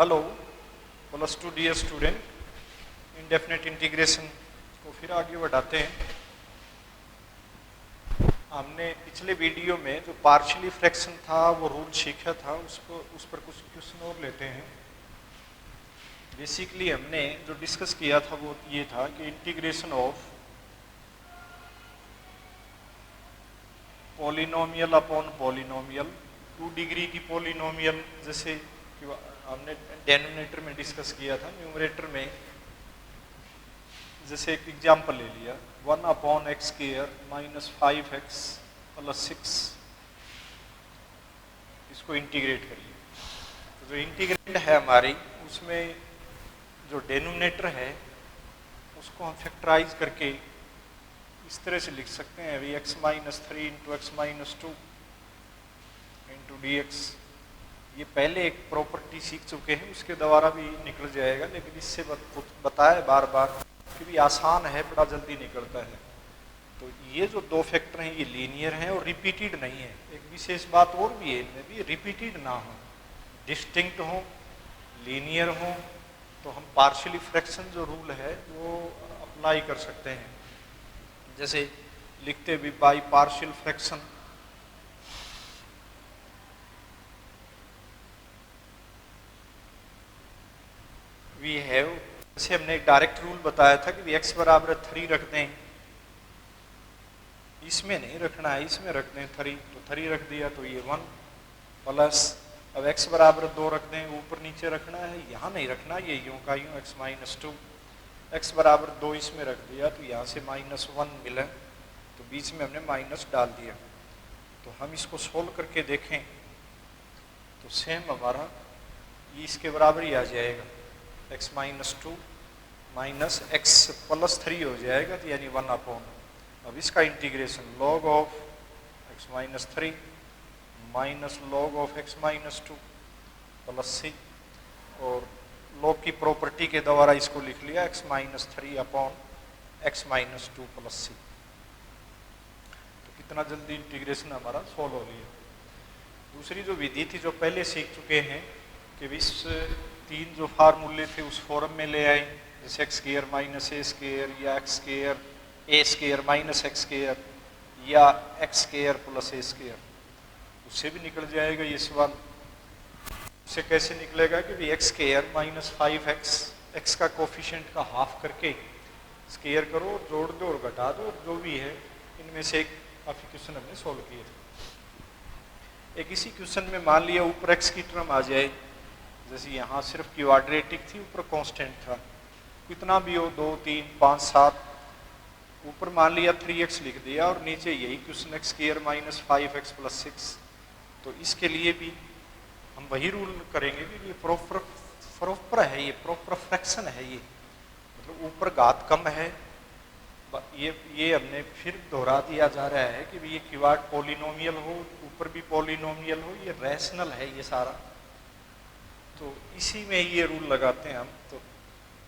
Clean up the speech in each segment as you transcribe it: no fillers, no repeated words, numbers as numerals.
Hello plus two dear student, indefinite integration को फिर आगे बढ़ाते हैं। हमने पिछले वीडियो में जो पार्शियली फ्रैक्शन था वो रूल सीखा था, उस पर कुछ क्वेश्चन और लेते हैं। बेसिकली हमने जो डिस्कस किया था वो ये था कि integration of polynomial upon polynomial, 2 degree की पॉलिनोमियल, जैसे कि हमने डेनोमिनेटर में डिस्कस किया था। न्यूमरेटर में जैसे एक एग्जाम्पल ले लिया, 1 upon x square minus 5x plus 6, इसको इंटीग्रेट करिए। तो जो इंटीग्रेंड है हमारी, उसमें जो डेनोमिनेटर है उसको हम फैक्टराइज करके इस तरह से लिख सकते हैं, अभी x minus 3 into x minus 2 into d x. ये पहले एक प्रॉपर्टी सीख चुके हैं, उसके द्वारा भी निकल जाएगा, लेकिन इससे बताया बार बार कि भी आसान है, बड़ा जल्दी निकलता है। तो ये जो दो फैक्टर हैं ये लीनियर हैं और रिपीटेड नहीं है। एक विशेष बात और भी है, इनमें भी रिपीटेड ना हो, डिस्टिंक्ट हो, लीनियर हो, तो हम पार्शियली फ्रैक्शन जो रूल है वो अप्लाई कर सकते हैं। जैसे लिखते भी by partial fraction, we have, जैसे हमने एक डायरेक्ट रूल बताया था कि x बराबर 3 रख दें, इसमें नहीं रखना है, इसमें रख दें 3, तो 3 रख दिया तो ये 1 प्लस, अब x बराबर 2 रख दें, ऊपर नीचे रखना है, यहाँ नहीं रखना, ये यूं का यूं x माइनस 2, x बराबर 2 इसमें रख दिया तो यहाँ से माइनस 1 मिला, तो बीच में हमने माइनस डाल दिया। तो हम इसको सोल्व करके देखें तो सेम हमारा ये इसके बराबर ही आ जाएगा, x minus 2 minus x plus 3 हो जाएगा, तो यानी 1 अपॉन, अब इसका integration log of x minus 3 minus log of x minus 2 plus c, और log की प्रॉपर्टी के द्वारा इसको लिख लिया x minus 3 upon x minus 2 plus c। तो कितना जल्दी इंटीग्रेशन हमारा सॉल्व हो गया। दूसरी जो विधि थी जो पहले सीख चुके हैं कि इस 3 जो फार्मूले थे उस फॉर्म में ले आए, जैसे एक्स स्क्वायर माइनस ए स्क्वायर, या एक्स स्क्वायर ए स्क्वायर माइनस एक्स स्क्वायर, या एक्स स्क्वायर प्लस ए स्क्वायर, उससे भी निकल जाएगा ये सवाल। उससे कैसे निकलेगा कि भाई x square minus 5x, x का कोफिशिएंट का हाफ करके स्क्वायर करो, जोड़ दो और घटा दो, जो भी है इनमें से एक काफ़ी क्वेश्चन हमने सॉल्व किए थे। एक इसी क्वेश्चन में मान लिया ऊपर एक्स की टर्म आ जाए, जैसे यहाँ सिर्फ क्वाड्रेटिक थी, ऊपर कांस्टेंट था, कितना भी हो 2 3 5 7, ऊपर मान लिया 3x लिख दिया और नीचे यही question x square minus 5x plus 6। तो इसके लिए भी हम वही रूल करेंगे कि ये प्रॉपर है, ये प्रॉपर फ्रैक्शन है, ये मतलब ऊपर घात कम है, ये हमने फिर दोहरा दिया जा रहा है कि ये क्वाड पॉलिनोमियल हो, ऊपर भी पॉलिनोमियल हो, ये रैशनल है ये सारा। तो इसी में ये रूल लगाते हैं हम। तो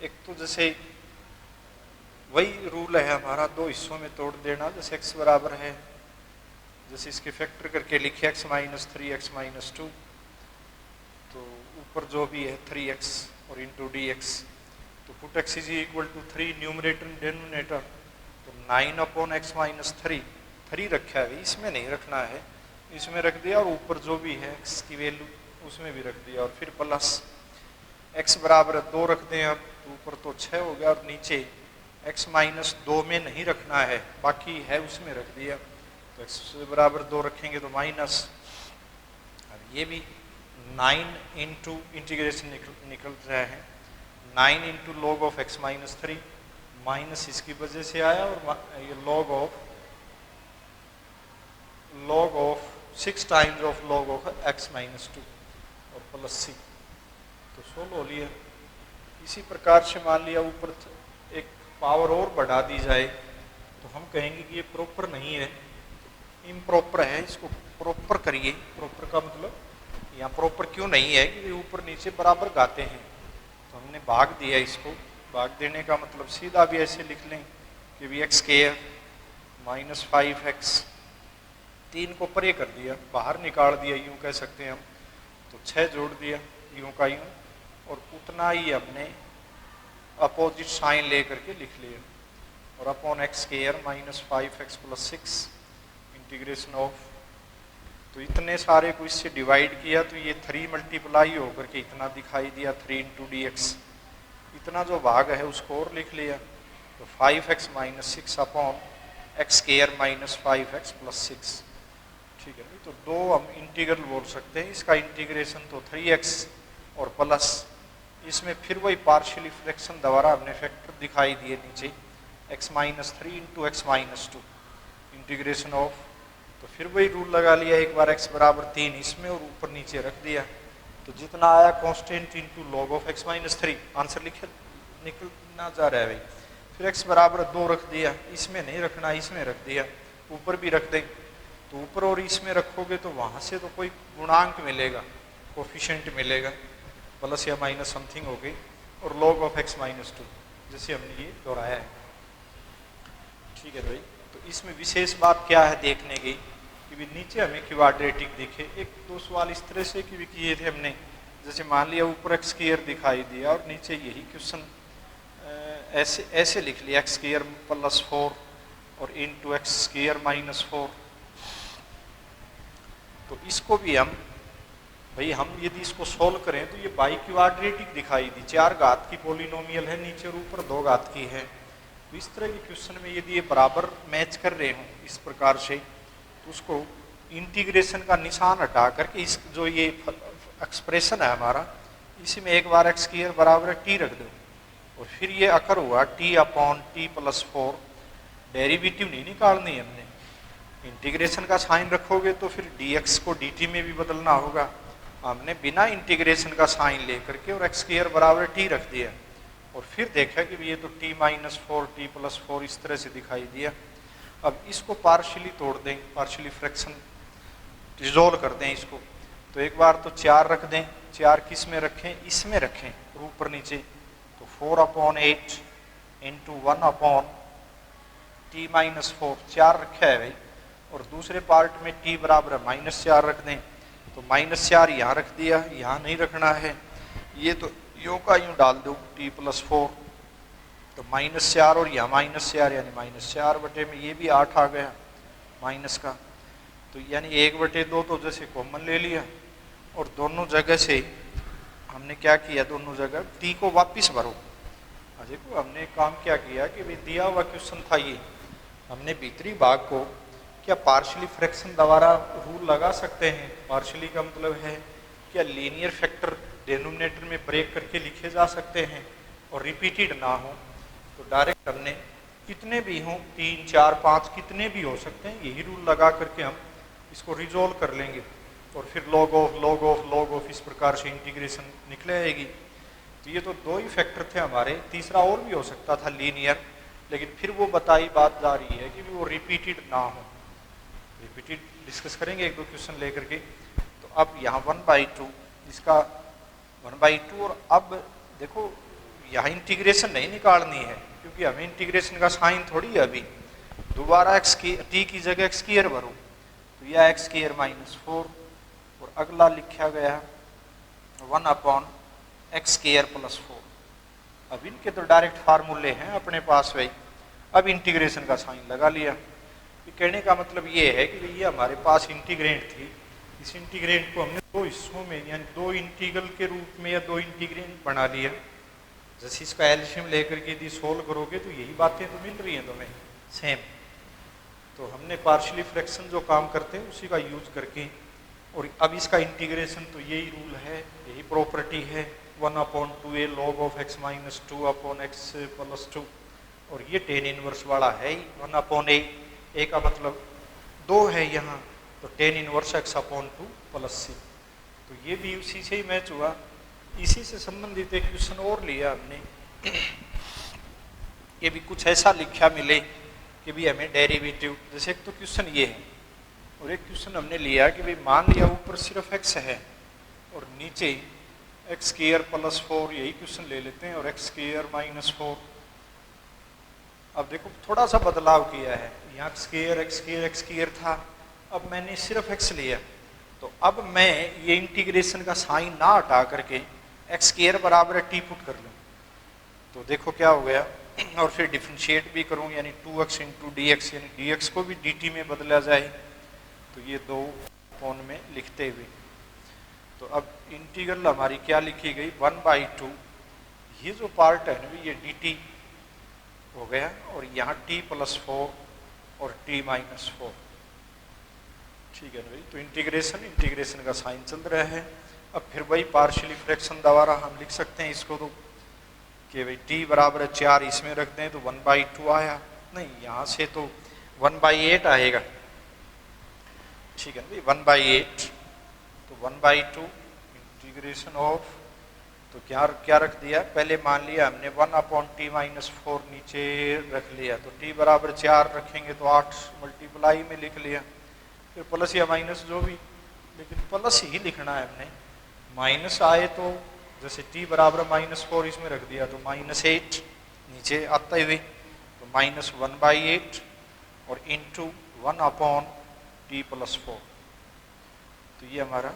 एक तो जैसे वही रूल है हमारा, 2 हिस्सों में तोड़ देना, जैसे x बराबर है, जैसे इसके फैक्टर करके लिखे x माइनस 3 एक्स माइनस 2, तो ऊपर जो भी है 3x और इंटू डी एक्स, तो put x is equal to 3 numerator denominator, तो 9 अपॉन एक्स माइनस 3 रखा है, इसमें नहीं रखना है, इसमें रख दिया, और ऊपर जो भी है x की वैल्यू उसमें भी रख दिया, और फिर प्लस x बराबर 2 रख दें, अब ऊपर तो 6 हो गया, और नीचे x माइनस 2 में नहीं रखना है, बाकी है उसमें रख दिया, तो x बराबर 2 रखेंगे तो माइनस, अब ये भी 9 इंटू इंटीग्रेशन निकल रहा है, 9 into log of x minus 3, minus इसकी वजह से आया, और ये log of 6 times of log of x minus 2 और प्लस c, तो सोल्व हो लिया। इसी प्रकार से मान लिया ऊपर एक पावर और बढ़ा दी जाए, तो हम कहेंगे कि ये प्रॉपर नहीं है, इम्प्रॉपर है, इसको प्रॉपर करिए। प्रॉपर का मतलब यहाँ प्रॉपर क्यों नहीं है कि ऊपर नीचे बराबर गाते हैं, तो हमने भाग दिया इसको। भाग देने का मतलब सीधा भी ऐसे लिख लें कि भी एक्स स्क्वायर माइनस 5x, 3 को परे कर दिया, बाहर निकाल दिया, यूँ कह सकते हैं हम, तो 6 जोड़ दिया यूँ का यूँ, इतना ही हमने अपोजिट साइन ले करके लिख लिया, और upon x square minus 5x plus 6 integration of, तो इतने सारे को इससे डिवाइड किया तो ये 3 मल्टीप्लाई होकर के इतना दिखाई दिया 3 इंटू डी एक्स। इतना जो भाग है उसको और लिख लिया, तो 5x minus 6 upon x square minus 5x plus 6। ठीक है, तो दो हम इंटीग्रल बोल सकते हैं। इसका इंटीग्रेशन तो 3x और प्लस इसमें फिर वही पार्शियली फ्रैक्शन द्वारा हमने फैक्टर दिखाई दिए नीचे x minus 3 into x minus 2 integration of, तो फिर वही रूल लगा लिया एक बार x बराबर 3 इसमें और ऊपर नीचे रख दिया, तो जितना आया constant into log of x minus 3 answer निकलना जा रहा है भाई। फिर x बराबर 2 रख दिया, इसमें नहीं रखना इसमें रख दिया, ऊपर भी रख दें, तो ऊपर और इसमें रखोगे तो वहाँ से तो कोई गुणांक मिलेगा, कोफिशिएंट मिलेगा, प्लस या माइनस समथिंग हो गई, और लॉग ऑफ x माइनस 2 जैसे हमने ये दोहराया है। ठीक है भाई, तो इसमें विशेष बात क्या है देखने की कि भी नीचे हमें क्वाड्रेटिक दिखे। एक दो सवाल इस तरह से कि भी किए थे हमने, जैसे मान लिया ऊपर एक्स स्क्वायर दिखाई दिया और नीचे यही क्वेश्चन ऐसे लिख लिया एक्स स्क्वायर प्लस 4 और इंटू एक्स स्क्वायर माइनस 4, तो इसको भी हम यदि इसको सोल्व करें तो ये बाई क्वाड्रेटिक दिखाई दी, 4 घात की पॉलिनोमियल है, नीचे और ऊपर 2 घात की है। तो इस तरह के क्वेश्चन में यदि ये बराबर मैच कर रहे हों इस प्रकार से, तो उसको इंटीग्रेशन का निशान हटा करके इस जो ये एक्सप्रेशन है हमारा, इसी में एक बार एक्स स्क्वायर बराबर टी रख दो, और फिर ये अकर हुआ T upon T plus 4। Derivative नहीं निकालनी हमने, इंटीग्रेशन का साइन रखोगे तो फिर dx को dt में भी बदलना होगा। हमने बिना इंटीग्रेशन का साइन लेकर के और एक्स स्क्वायर बराबर टी रख दिया, और फिर देखा कि ये तो t माइनस 4 टी प्लस 4 इस तरह से दिखाई दिया। अब इसको पार्शियली तोड़ दें, पार्शियली फ्रैक्शन रिजोल्व कर दें इसको, तो एक बार तो 4 रख दें, 4 किस में रखें, इसमें रखें और ऊपर नीचे, तो 4 upon 8 into 1 upon T minus 4, 4 रखा है भाई, और दूसरे पार्ट में t बराबर माइनस 4 रख दें, तो माइनस 4 यहाँ रख दिया, यहाँ नहीं रखना है, ये तो यूँ का यूँ डाल दो t प्लस 4, तो माइनस 4 और यहाँ माइनस 4 यानी माइनस 4 बटे में ये भी 8 आ गया माइनस का, तो यानी 1/2 तो जैसे कॉमन ले लिया, और दोनों जगह से हमने क्या किया, दोनों जगह t को वापस भरो। देखो हमने काम क्या किया कि भाई दिया हुआ क्वेश्चन था ये, हमने भीतरी भाग को क्या पार्शियली फ्रैक्शन द्वारा रूल लगा सकते हैं। पार्शियली का मतलब है क्या लीनियर फैक्टर डेनोमिनेटर में ब्रेक करके लिखे जा सकते हैं और रिपीटेड ना हो, तो डायरेक्ट हमने कितने भी हों 3 4 5 कितने भी हो सकते हैं, यही रूल लगा करके हम इसको रिजोल्व कर लेंगे, और फिर log of log of log of इस प्रकार से इंटीग्रेशन निकले आएगी। तो ये तो 2 ही फैक्टर थे हमारे, तीसरा और भी हो सकता था लीनियर, लेकिन फिर वो बताई बात जा रही है कि वो रिपीटेड ना हो। रिपीटेड डिस्कस करेंगे 1-2 क्वेश्चन लेकर के। तो अब यहाँ 1/2 इसका 1/2, और अब देखो यहाँ इंटीग्रेशन नहीं निकालनी है क्योंकि हमें इंटीग्रेशन का साइन थोड़ी है, अभी दोबारा टी की जगह एक्स स्क्वायर भरो, तो यह एक्स स्क्वायर माइनस 4, और अगला लिखा गया 1 अपॉन एक्स स्क्वायर प्लस 4। अब इनके तो डायरेक्ट फार्मूले हैं अपने पास भाई, अब इंटीग्रेशन का साइन लगा लिया। कहने का मतलब ये है कि ये हमारे पास इंटीग्रेंट थी, इस इंटीग्रेंट को हमने 2 हिस्सों में यानी 2 इंटीग्रल के रूप में या 2 इंटीग्रेंट बना लिया। जैसे इसका एल्शियम लेकर के यदि सोल्व करोगे तो यही बातें तो मिल रही हैं तुम्हें सेम। तो हमने पार्शियली फ्रैक्शन जो काम करते हैं उसी का यूज करके, और अब इसका इंटीग्रेशन तो यही रूल है, यही प्रॉपर्टी है 1/2a log of x minus 2 upon x plus 2, और ये tan इनवर्स वाला है ही 1/a, a का मतलब 2 है यहाँ, तो tan inverse x upon 2 plus c, तो ये भी उसी से ही मैच हुआ। इसी से संबंधित एक क्वेश्चन और लिया हमने, ये भी कुछ ऐसा लिखा मिले कि भी हमें डेरिवेटिव, जैसे एक तो क्वेश्चन ये है और एक क्वेश्चन हमने लिया कि भाई मान लिया ऊपर सिर्फ x है और नीचे एक्स स्क्वायर प्लस 4, यही क्वेश्चन ले लेते हैं, और एक्स स्क्वायर माइनस 4। अब देखो थोड़ा सा बदलाव किया है, यहाँ एक्स स्क्वायर था, अब मैंने सिर्फ x लिया, तो अब मैं ये इंटीग्रेशन का साइन ना हटा करके एक्स स्क्वायर बराबर है टी पुट कर लूँ तो देखो क्या हो गया, और फिर डिफ्रेंशिएट भी करूँ यानी 2x इंटू डी एक्स, यानी डी एक्स को भी डी टी में बदला जाए, तो ये 2 में लिखते हुए, तो अब इंटीग्रल हमारी क्या लिखी गई 1/2, ये जो पार्ट है ना ये डी टी हो गया, और यहाँ t + 4 और t - 4, ठीक है ना भाई। तो इंटीग्रेशन का साइन चल रहा है। अब फिर वही पार्शियली फ्रैक्शन दोबारा हम लिख सकते हैं इसको, तो कि भाई t बराबर 4 इसमें रख दें तो 1/2 आया, नहीं यहाँ से तो 1/8 आएगा, ठीक है ना भाई 1/8, तो 1/2 इंटीग्रेशन ऑफ, तो क्या रख दिया, पहले मान लिया हमने 1/t - 4 नीचे रख लिया, तो t बराबर 4 रखेंगे तो 8 मल्टीप्लाई में लिख लिया, फिर प्लस या माइनस जो भी, लेकिन प्लस ही लिखना है हमने, माइनस आए तो जैसे t बराबर -4 इसमें रख दिया तो -8 नीचे आते हुए, तो -1/8 और इंटू 1/t + 4, तो ये हमारा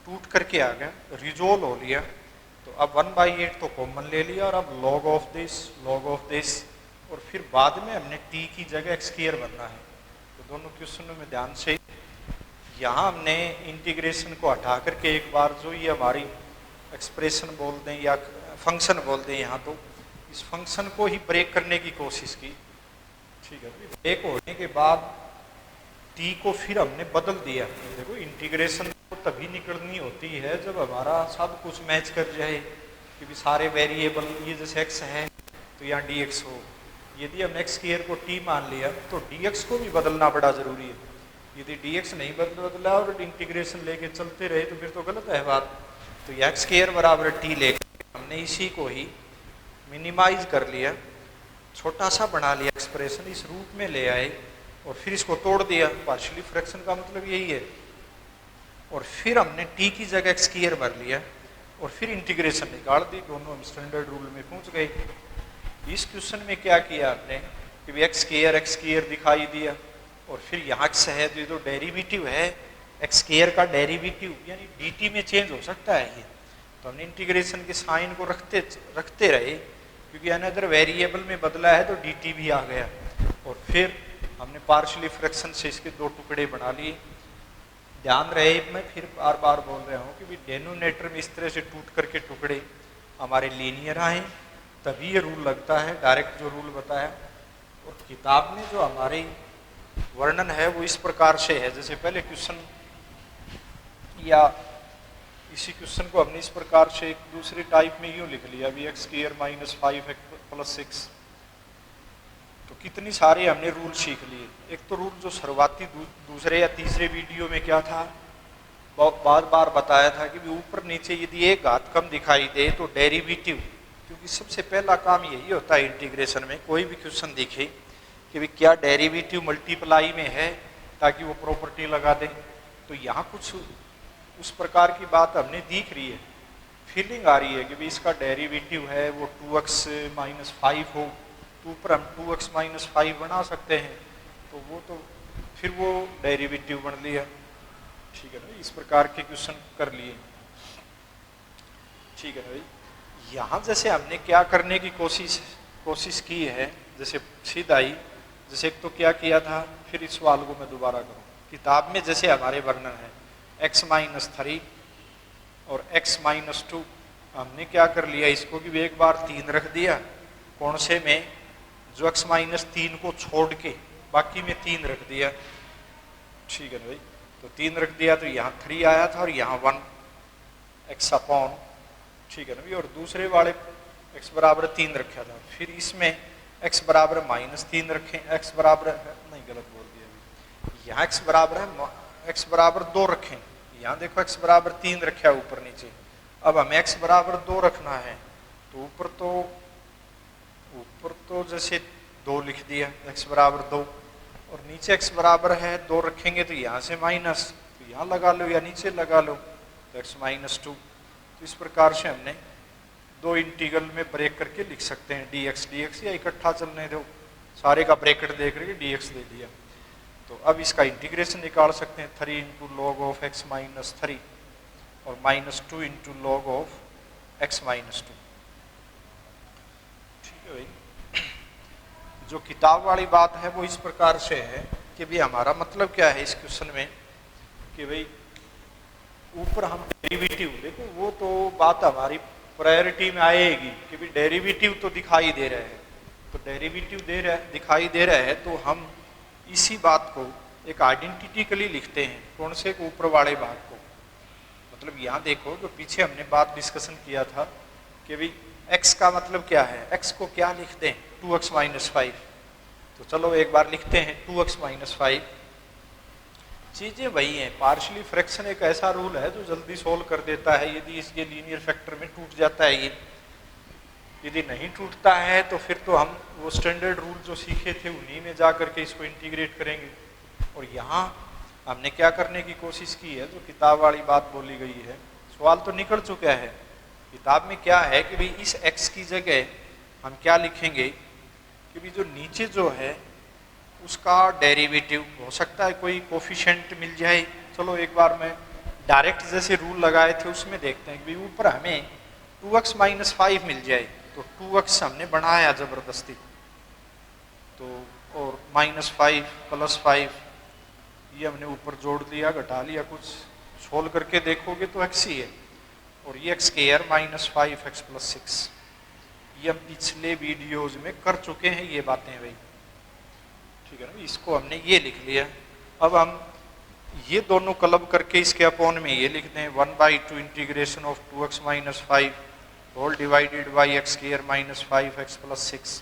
टूट करके आ गया, रिजोल्व हो लिया। तो अब 1/8 तो कॉमन ले लिया, और अब log ऑफ दिस, और फिर बाद में हमने t की जगह x स्क्वायर बनना है। तो दोनों क्वेश्चनों में ध्यान से, यहाँ हमने इंटीग्रेशन को हटा करके एक बार जो ये हमारी एक्सप्रेशन बोल दें या फंक्शन बोल दें, यहाँ तो इस फंक्शन को ही ब्रेक करने की कोशिश की, ठीक है। ब्रेक होने के बाद t को फिर हमने बदल दिया। देखो इंटीग्रेशन तो तभी निकलनी होती है जब हमारा सब कुछ मैच कर जाए, क्योंकि सारे वेरिएबल, ये जैसे x है तो यहाँ dx हो, यदि हमने x स्क्वायर को t मान लिया तो dx को भी बदलना बड़ा जरूरी है। यदि dx नहीं बदला और इंटीग्रेशन लेके चलते रहे तो फिर तो गलत है बात। तो यह x स्क्वायर बराबर t लेके हमने इसी को ही मिनिमाइज कर लिया, छोटा सा बना लिया एक्सप्रेशन, इस रूप में ले आए और फिर इसको तोड़ दिया। पार्शियली फ्रैक्शन का मतलब यही है। और फिर हमने t की जगह x स्क्वायर भर लिया और फिर इंटीग्रेशन निकाल दी, दोनों हम स्टैंडर्ड रूल में पहुंच गए। इस क्वेश्चन में क्या किया आपने कि x स्क्वायर दिखाई दिया, और फिर यहाँ x है तो ये तो डेरिवेटिव है, x स्क्वायर का डेरिवेटिव यानी dt में चेंज हो सकता है ये, तो हमने इंटीग्रेशन के साइन को रखते रहे, क्योंकि अनदर वेरिएबल में बदला है तो dt भी आ गया। और फिर हमने पार्शियली फ्रैक्शन से इसके 2 टुकड़े बना लिए। ध्यान रहे, मैं फिर बार बार बोल रहा हूँ कि डेनोमिनेटर में इस तरह से टूट करके टुकड़े हमारे लीनियर आए तभी ये रूल लगता है, डायरेक्ट जो रूल बताया। और किताब में जो हमारे वर्णन है वो इस प्रकार से है, जैसे पहले क्वेश्चन या इसी क्वेश्चन को हमने इस प्रकार से एक दूसरे टाइप में यूँ लिख लिया, अभी x स्क्वायर - 5x + 6, तो कितनी सारे हमने रूल सीख लिए। एक तो रूल जो शुरुआती दूसरे या तीसरे वीडियो में क्या था, बार बार बताया था कि ऊपर नीचे यदि एक घात कम दिखाई दे तो डेरिवेटिव, क्योंकि सबसे पहला काम यही होता है इंटीग्रेशन में, कोई भी क्वेश्चन दिखे कि भी क्या डेरिवेटिव मल्टीप्लाई में है, ताकि वो प्रॉपर्टी लगा दें। तो यहाँ कुछ उस प्रकार की बात हमने दिख रही है, फीलिंग आ रही है कि भी इसका डेरिवेटिव है वो 2x - 5 हो, तो ऊपर हम 2x - 5 बना सकते हैं, तो वो तो फिर वो डेरिवेटिव बन लिया, ठीक है ना। इस प्रकार के क्वेश्चन कर लिए, ठीक है ना भाई। यहाँ जैसे हमने क्या करने की कोशिश की है, जैसे सीधा ही, जैसे एक तो क्या किया था, फिर इस सवाल को मैं दोबारा करूँ। किताब में जैसे हमारे वर्णन है x - 3 और x - 2, हमने क्या कर लिया इसको कि एक बार 3 रख दिया, कौन से में, जो x - 3 को छोड़ के बाकी में 3 रख दिया, ठीक है ना भाई। तो 3 रख दिया तो यहाँ 3 आया था और यहाँ 1 x अपॉन, ठीक है ना भाई। और दूसरे वाले x बराबर 3 रखा था, फिर इसमें x बराबर -3 रखें, x बराबर नहीं, गलत बोल दिया, यहाँ x बराबर है, x बराबर 2 रखें, यहाँ देखो x बराबर 3 रखा है ऊपर नीचे। अब हमें x बराबर 2 रखना है, तो ऊपर तो जैसे 2 लिख दिया, x बराबर 2, और नीचे x बराबर है 2 रखेंगे तो यहाँ से माइनस, तो यहाँ लगा लो या नीचे लगा लो, तो x - 2। तो इस प्रकार से हमने 2 इंटीग्रल में ब्रेक करके लिख सकते हैं, dx या इकट्ठा चलने दो, सारे का ब्रैकेट दे करके dx दे दिया। तो अब इसका इंटीग्रेशन निकाल सकते हैं, 3 × log of x - 3 और -2 × log of x माइनस 2। ठीक है भाई, जो किताब वाली बात है वो इस प्रकार से है कि भाई हमारा मतलब क्या है इस क्वेश्चन में कि भाई ऊपर हम डेरिवेटिव, देखो वो तो बात हमारी प्रायोरिटी में आएगी कि भाई डेरिवेटिव तो दिखाई दे रहे हैं, तो डेरिवेटिव दिखाई दे रहा है तो हम इसी बात को एक आइडेंटिटिकली लिखते हैं। कौन से ऊपर वाले भाग को, मतलब यहाँ देखो जो पीछे हमने बात डिस्कशन किया था कि भाई x का मतलब क्या है, x को क्या लिखते हैं 2x माइनस 5। तो चलो एक बार लिखते हैं 2x माइनस 5। चीज़ें वही हैं, पार्शियली फ्रैक्शन एक ऐसा रूल है जो जल्दी सोल्व कर देता है यदि इसके लीनियर फैक्टर में टूट जाता है ये। यदि नहीं टूटता है तो फिर तो हम वो स्टैंडर्ड रूल जो सीखे थे उन्हीं में जा करके इसको इंटीग्रेट करेंगे। और यहाँ हमने क्या करने की कोशिश की है, जो किताब वाली बात बोली गई है, सवाल तो निकल चुका है। किताब में क्या है कि भाई इस x की जगह हम क्या लिखेंगे कि भाई जो नीचे जो है उसका डेरिवेटिव हो सकता है कोई कोफिशिएंट मिल जाए। चलो एक बार मैं डायरेक्ट जैसे रूल लगाए थे उसमें देखते हैं कि भाई ऊपर हमें 2x माइनस 5 मिल जाए, तो 2x हमने बढ़ाया ज़बरदस्ती, तो और माइनस 5 प्लस 5 ये हमने ऊपर जोड़ दिया, घटा लिया, कुछ सोल्व करके देखोगे तो x ही है। और ये x² माइनस 5x प्लस 6, ये हम पिछले वीडियोज में कर चुके हैं ये बातें भाई। ठीक है ना, इसको हमने ये लिख लिया। अब हम ये दोनों क्लब करके इसके अपॉन में ये लिख दें 1/2 integration of 2x minus 5 whole divided by x² minus 5x plus 6।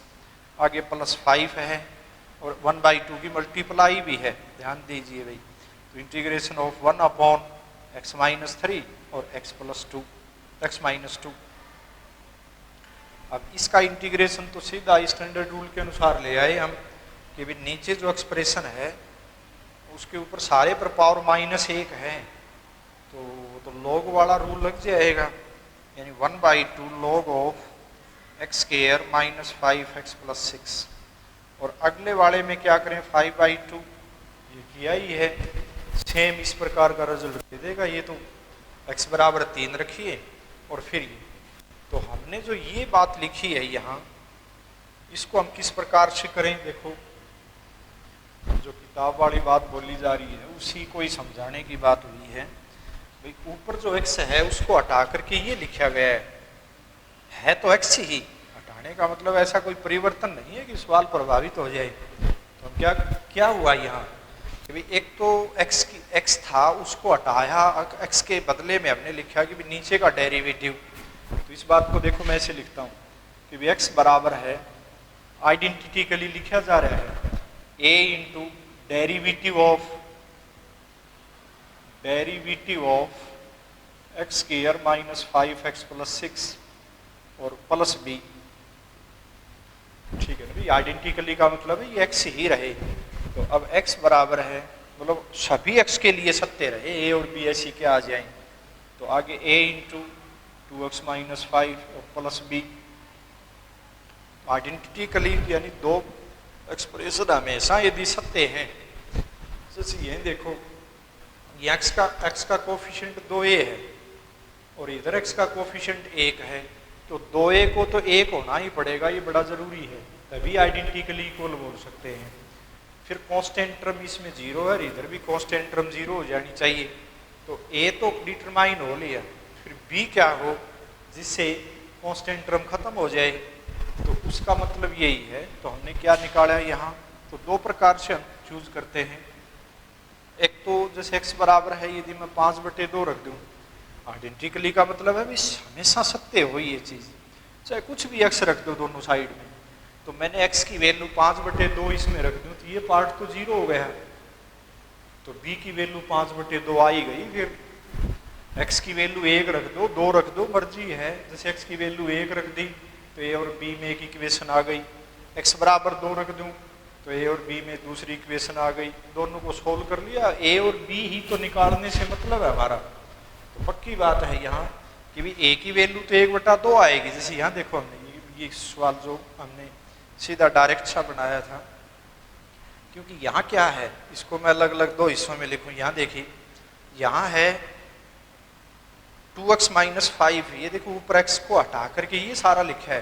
आगे प्लस 5 है और 1/2 की मल्टीप्लाई भी है, ध्यान दीजिए भाई। तो integration of 1 upon x minus 3 और x प्लस 2 x माइनस 2। अब इसका इंटीग्रेशन तो सीधा स्टैंडर्ड रूल के अनुसार ले आए हम कि भाई नीचे जो एक्सप्रेशन है उसके ऊपर सारे पर पावर -1 है, तो लॉग वाला रूल लग जाएगा, यानी 1/2 log of x² minus 5x plus 6। और अगले वाले में क्या करें 5/2, ये किया ही है, सेम इस प्रकार का रिजल्ट दे देगा। ये तो x बराबर 3 रखिए और फिर ये, तो हमने जो ये बात लिखी है यहाँ, इसको हम किस प्रकार से करें, देखो जो किताब वाली बात बोली जा रही है उसी को ही समझाने की बात हुई है। भाई ऊपर जो x है उसको हटा करके ये लिखा गया है तो x ही, हटाने का मतलब ऐसा कोई परिवर्तन नहीं है कि सवाल प्रभावित हो जाए। तो क्या क्या हुआ यहाँ कि भाई एक तो x था उसको हटाया, x के बदले में हमने लिखा कि भाई नीचे का डेरिवेटिव। तो इस बात को देखो मैं ऐसे लिखता हूँ कि भाई x बराबर है, आइडेंटिटिकली लिखा जा रहा है a into derivative of x² minus 5x plus 6 और प्लस b। ठीक है ना भाई, आइडेंटिकली का मतलब है ये x ही रहे। तो अब x बराबर है, मतलब सभी x के लिए सत्य रहे, a और b ऐसी क्या आ जाए, तो आगे a इंटू 2x माइनस 5 और प्लस b। आइडेंटिकली यानी दो एक्सप्रेशन हमेशा यदि सत्य हैं, जैसे ये देखो ये x का कोफिशिएंट 2a है और इधर x का कोफिशिएंट 1 है, तो 2a को तो 1 होना ही पड़ेगा, ये बड़ा जरूरी है, तभी आइडेंटिकली इक्वल बोल सकते हैं। फिर कांस्टेंट टर्म इसमें 0 है और इधर भी कांस्टेंट टर्म 0 हो जानी चाहिए। तो a तो डिटरमाइन हो लिया, फिर b क्या हो जिससे कांस्टेंट टर्म खत्म हो जाए, तो उसका मतलब यही है। तो हमने क्या निकाला यहाँ, तो दो प्रकार से हम चूज करते हैं। एक तो जैसे x बराबर है यदि मैं 5/2 रख दूँ, आइडेंटिकली का मतलब है हमेशा सत्य हो ये चीज़, चाहे कुछ भी x रख दो दोनों साइड में। तो मैंने x की वैल्यू 5/2 इसमें रख दूँ तो ये पार्ट तो 0 हो गया, तो b की वैल्यू 5/2 आई गई। फिर x की वैल्यू 1 रख दो, 2 रख दो, मर्जी है। जैसे x की वैल्यू 1 रख दी तो a और b में एक इक्वेशन आ गई, x बराबर 2 रख दूं तो a और b में दूसरी इक्वेशन आ गई, दोनों को सोल्व कर लिया। a और b ही तो निकालने से मतलब है हमारा, तो पक्की बात है यहाँ कि भी a की वैल्यू तो 1/2 आएगी। जैसे यहाँ देखो हमने ये सवाल जो हमने सीधा डायरेक्ट सा बनाया था, क्योंकि यहाँ क्या है, इसको मैं अलग अलग दो हिस्सों में लिखूँ। यहाँ देखिए, यहाँ है 2x माइनस 5, ये देखो ऊपर x को हटा करके ये सारा लिखा है,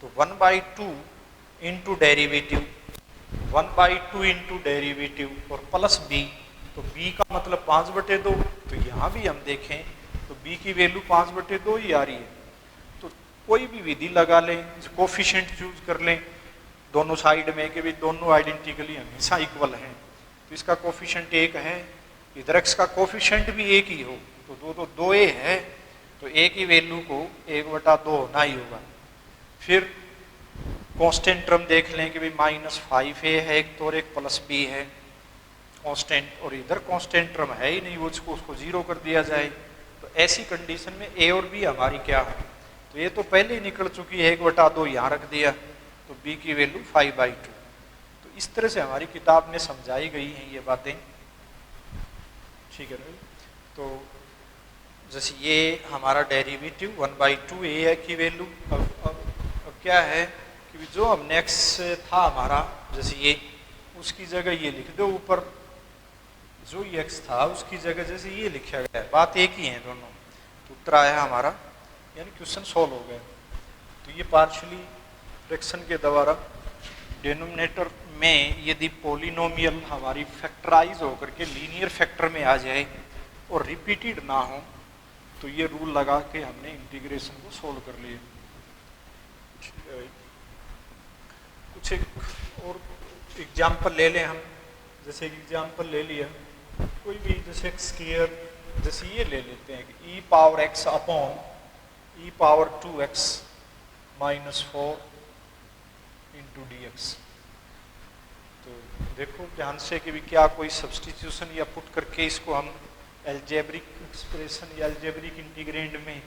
तो 1/2 इंटू डेरिवेटिव, 1/2 इंटू डेरिवेटिव और प्लस b, तो b का मतलब 5/2, तो यहाँ भी हम देखें तो b की वैल्यू 5/2 ही आ रही है। तो कोई भी विधि लगा लें, कोफिशिएंट चूज कर लें दोनों साइड में कि भी दोनों आइडेंटिकली हमेशा इक्वल हैं, तो इसका कोफिशिएंट 1 है, इधर x का कोफिशिएंट भी 1 ही हो, तो 2a है, तो a की वैल्यू को 1/2 होना ही होगा। फिर कांस्टेंट टर्म देख लें कि भाई -5a है एक तो, और एक प्लस b है कांस्टेंट, और इधर कांस्टेंट टर्म है ही नहीं, वो उसको 0 कर दिया जाए। तो ऐसी कंडीशन में a और b हमारी क्या है, तो ये तो पहले ही निकल चुकी है, 1/2 यहाँ रख दिया, तो b की वैल्यू 5/2। तो इस तरह से हमारी किताब में समझाई गई हैं ये बातें, ठीक है ना। तो जैसे ये हमारा डेरिवेटिव 1/2a की वैल्यू, अब क्या है कि जो हमने x था हमारा, जैसे ये उसकी जगह ये लिख दो ऊपर, जो ये x था उसकी जगह जैसे ये लिखा गया है, बात एक ही है दोनों, तो उत्तर आया हमारा, यानी क्वेश्चन सॉल्व हो गया। तो ये पार्शियली फ्रैक्शन के द्वारा डिनोमिनेटर में यदि पॉलिनोमियल हमारी फैक्टराइज होकर के लीनियर फैक्टर में आ जाए और रिपीटेड ना हो, तो ये रूल लगा के हमने इंटीग्रेशन को सोल्व कर लिए। कुछ एक और एग्जाम्पल ले लें हम, जैसे एग्जाम्पल ले लिया कोई भी, जैसे स्क्वायर, जैसे ये ले लेते हैं कि e⁻x upon e⁻2x minus 4 into dx। तो देखो ध्यान से कि भी क्या कोई सब्सटीट्यूशन या पुट करके इसको हम एल्जेब्रिक एक्सप्रेशन या एल्जेब्रिक इंटीग्रेंड में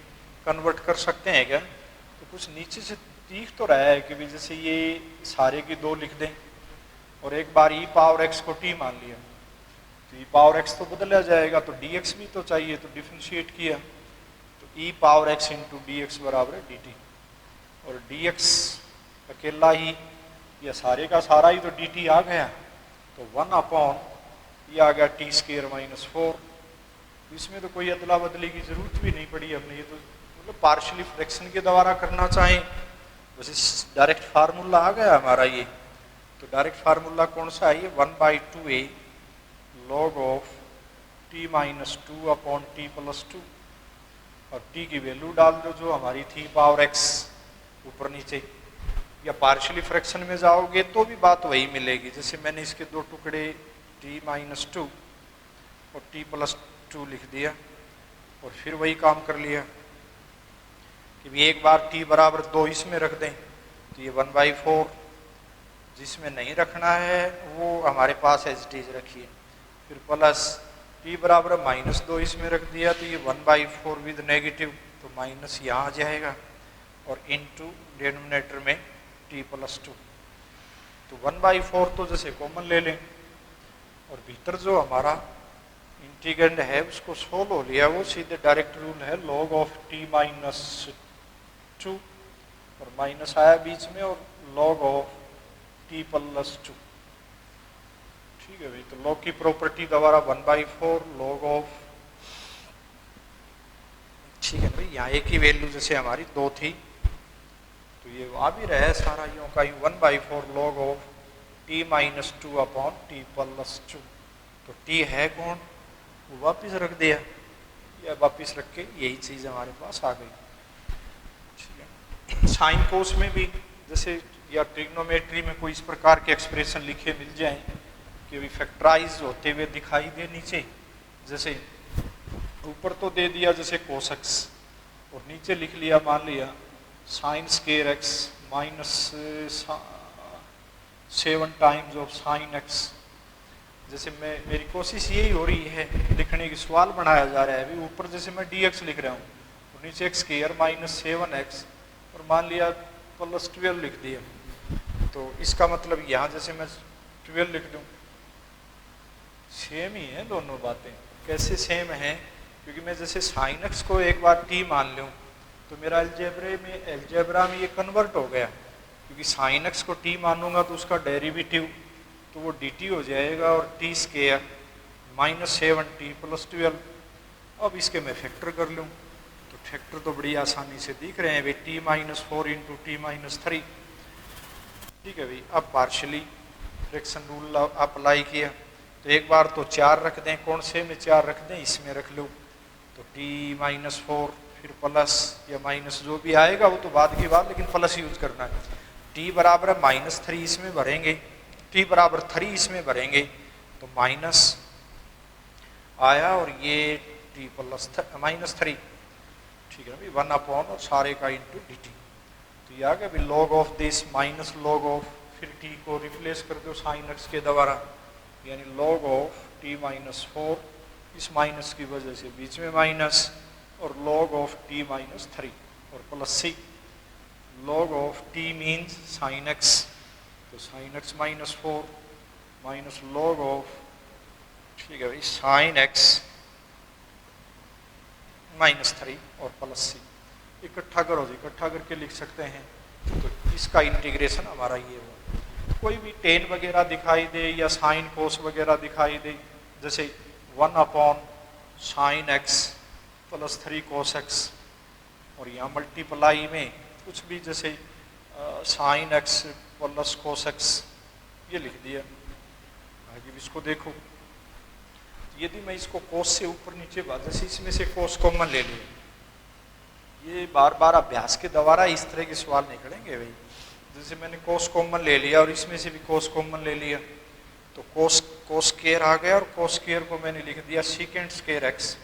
कन्वर्ट कर सकते हैं क्या। तो कुछ नीचे से दिख तो रहा है कि भी जैसे ये सारे की 2 लिख दें और एक बार e⁻x को t मान लिया, तो e⁻x तो बदला जाएगा, तो dx भी तो चाहिए, तो डिफरेंशिएट किया, तो e⁻x इंटू dx बराबर है dt, और dx अकेला ही या सारे का सारा ही तो dt आ गया, तो 1 अपॉन ये आ गया t² माइनस 4। इसमें तो कोई अदला बदली की जरूरत भी नहीं पड़ी हमने, ये तो मतलब पार्शियली फ्रैक्शन के द्वारा करना चाहें वैसे डायरेक्ट फार्मूला आ गया हमारा ये। तो डायरेक्ट फार्मूला कौन सा है, 1/2a log of t minus 2 upon t plus 2, और t की वैल्यू डाल दो जो हमारी थी e⁻x ऊपर नीचे, या पार्शियली फ्रैक्शन में जाओगे तो भी बात वही मिलेगी। जैसे मैंने इसके 2 टुकड़े t माइनस 2 और t प्लस 2 लिख दिया, और फिर वही काम कर लिया कि भी एक बार t बराबर 2 इसमें रख दें, तो ये 1/4, जिसमें नहीं रखना है वो हमारे पास एज इट इज रखिए, फिर प्लस t बराबर -2 इसमें रख दिया, तो ये 1/4 विद नेगेटिव, तो माइनस यहाँ आ जाएगा, और इनटू डिनोमिनेटर में t प्लस 2, तो 1/4 तो जैसे कॉमन ले लें, और भीतर जो हमारा इंटीग्रेंड है उसको सोल्व हो लिया, वो सीधे डायरेक्ट रूल है log ऑफ t माइनस 2, और माइनस आया बीच में, और log ऑफ t प्लस 2, ठीक है भाई। तो log की प्रॉपर्टी द्वारा 1/4 log ऑफ, ठीक है भाई, यहाँ एक ही वैल्यू जैसे हमारी 2 थी, तो ये आ भी रहा है सारा यूं का 1/4 log of t minus 2 upon t plus 2, तो t है कौन, वो वापिस रख दिया, या वापिस रख के यही चीज हमारे पास आ गई, ठीक है। साइन कोस में भी जैसे, या ट्रिग्नोमेट्री में कोई इस प्रकार के एक्सप्रेशन लिखे मिल जाए कि भी फैक्टराइज होते हुए दिखाई दे नीचे, जैसे ऊपर तो दे दिया जैसे कोसक्स, और नीचे लिख लिया मान लिया sin² x minus 7 times of sin x। जैसे मेरी कोशिश यही हो रही है लिखने की, सवाल बनाया जा रहा है अभी, ऊपर जैसे मैं dx लिख रहा हूँ, और नीचे x² माइनस 7x, और मान लिया प्लस 12 लिख दिया, तो इसका मतलब यहाँ जैसे मैं 12 लिख दूँ, सेम ही है दोनों बातें। कैसे सेम है, क्योंकि मैं जैसे sin x को एक बार t मान लूँ, तो मेरा एल्जेब्रा में ये कन्वर्ट हो गया, क्योंकि sin x को t मानूंगा तो उसका डेरिवेटिव तो वो dt हो जाएगा, और t² माइनस 7t प्लस 12, अब इसके मैं फैक्टर कर लूँ, तो फैक्टर तो बड़ी आसानी से दिख रहे हैं भाई, t-4 इंटू t-3। ठीक है भाई, अब पार्शली फ्रैक्शन रूल अप्लाई किया, तो एक बार तो 4 रख दें, कौन से में 4 रख दें, इसमें रख लो, तो t-4 फिर प्लस या माइनस जो भी आएगा वो तो बाद की बात, लेकिन प्लस यूज करना है। t बराबर -3 इसमें भरेंगे, t बराबर 3 इसमें भरेंगे, तो माइनस आया और ये t प्लस -3, ठीक है ना भाई, 1 और सारे का इंटू dt, तो ये आ गया भाई log of this minus log of, फिर t को रिप्लेस कर दो sin x के द्वारा, यानी log ऑफ t-4, इस माइनस की वजह से बीच में माइनस, और log ऑफ t-3 और plus c, log of t means sin x, तो sin x -4 minus log of, ठीक है भाई, sin x -3 और प्लस c, इकट्ठा करो जी, इकट्ठा करके लिख सकते हैं, तो इसका इंटीग्रेशन हमारा ये हुआ। कोई भी टेन वगैरह दिखाई दे या साइन कोस वगैरह दिखाई दे, जैसे 1/sin x plus 3 cos x, और यहाँ मल्टीप्लाई में कुछ भी जैसे sin x plus cos x ये लिख दिया। आगे भी इसको देखो, यदि मैं इसको cos से ऊपर नीचे जैसे इसमें से cos कॉमन ले लिया, ये बार बार अभ्यास के द्वारा इस तरह के सवाल निकलेंगे भाई। जैसे मैंने cos कॉमन ले लिया और इसमें से भी cos कॉमन ले लिया, तो cos स्क्वायर आ गया, और cos स्क्वायर को मैंने लिख दिया सेकेंड स्क्वायर x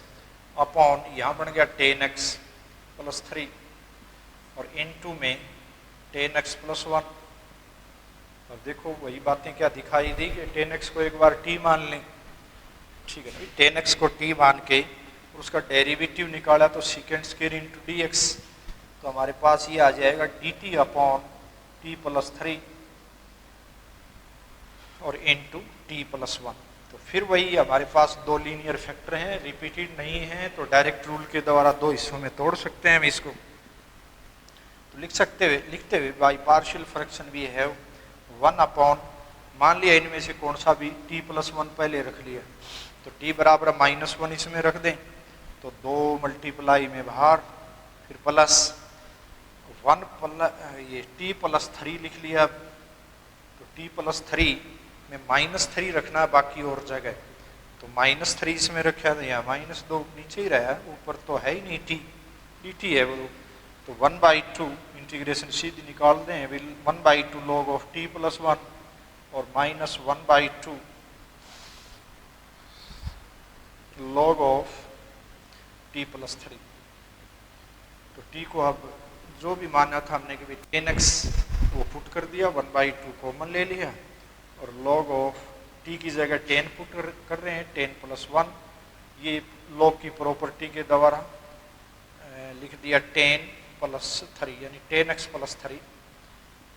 अपॉन, यहाँ बन गया tan x प्लस 3, और इनटू में tan x प्लस 1। अब देखो वही बातें क्या दिखाई दी कि tan x को एक बार t मान लें, ठीक है ना, tan x को t मान के और उसका डेरिवेटिव निकाला, तो सेकेंड स्क्वायर इंटू dx, तो हमारे पास ये आ जाएगा dt अपॉन t प्लस 3 और इंटू t प्लस 1। तो फिर वही हमारे पास दो लीनियर फैक्टर हैं, रिपीटेड नहीं है, तो डायरेक्ट रूल के द्वारा दो हिस्सों में तोड़ सकते हैं हम इसको। तो लिखते हुए बाई पार्शियल फ्रैक्शन भी है 1 अपॉन, मान लिया इनमें से कौन सा भी t प्लस 1 पहले रख लिया, तो t बराबर -1 इसमें रख दें, तो 2 मल्टीप्लाई में बाहर, फिर प्लस 1 ये t प्लस 3 लिख लिया, तो t प्लस 3 में -3 रखना है बाकी और जगह, तो -3 इसमें रखा, तो यहाँ -2 नीचे ही रहा, ऊपर तो है ही नहीं, t dt है वो, तो 1/2 इंटीग्रेशन सीधी निकाल दें, 1/2 log ऑफ t प्लस 1 और -1/2 log ऑफ t प्लस 3। तो t को अब जो भी माना था हमने कि tan x वो पुट कर दिया, 1/2 कॉमन ले लिया, और log ऑफ t की जगह tan पुट कर रहे हैं, tan प्लस 1, ये log की प्रॉपर्टी के द्वारा लिख दिया tan प्लस 3 यानी tan x प्लस 3।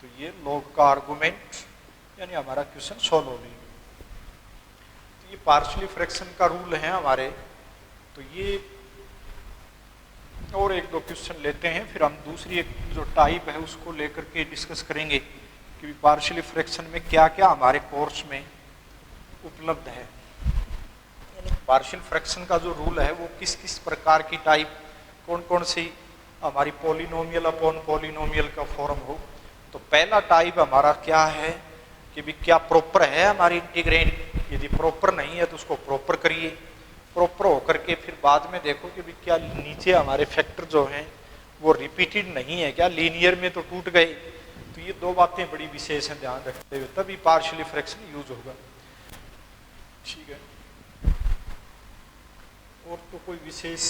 तो ये log का आर्गुमेंट यानी हमारा क्वेश्चन सॉल्व हो गया। तो ये पार्शियली फ्रैक्शन का रूल है हमारे। तो ये और एक दो क्वेश्चन लेते हैं, फिर हम दूसरी एक जो टाइप है उसको लेकर के डिस्कस करेंगे कि पार्शियली फ्रैक्शन में क्या क्या हमारे कोर्स में उपलब्ध है, यानी पार्शियल फ्रैक्शन का जो रूल है वो किस किस प्रकार की टाइप, कौन कौन सी हमारी पॉलिनोमियल अपॉन पॉलिनोमियल का फॉर्म हो। तो पहला टाइप हमारा क्या है कि भी क्या प्रॉपर है हमारी इंटीग्रेंड, यदि प्रॉपर नहीं है तो उसको प्रॉपर करिए, प्रॉपर होकर के फिर बाद में देखो कि भी क्या नीचे हमारे फैक्टर जो हैं वो रिपीटेड नहीं है क्या, लीनियर में तो टूट गए। तो ये दो बातें बड़ी विशेष हैं, ध्यान रखते हुए तभी पार्शियली फ्रैक्शन यूज होगा। ठीक है, और तो कोई विशेष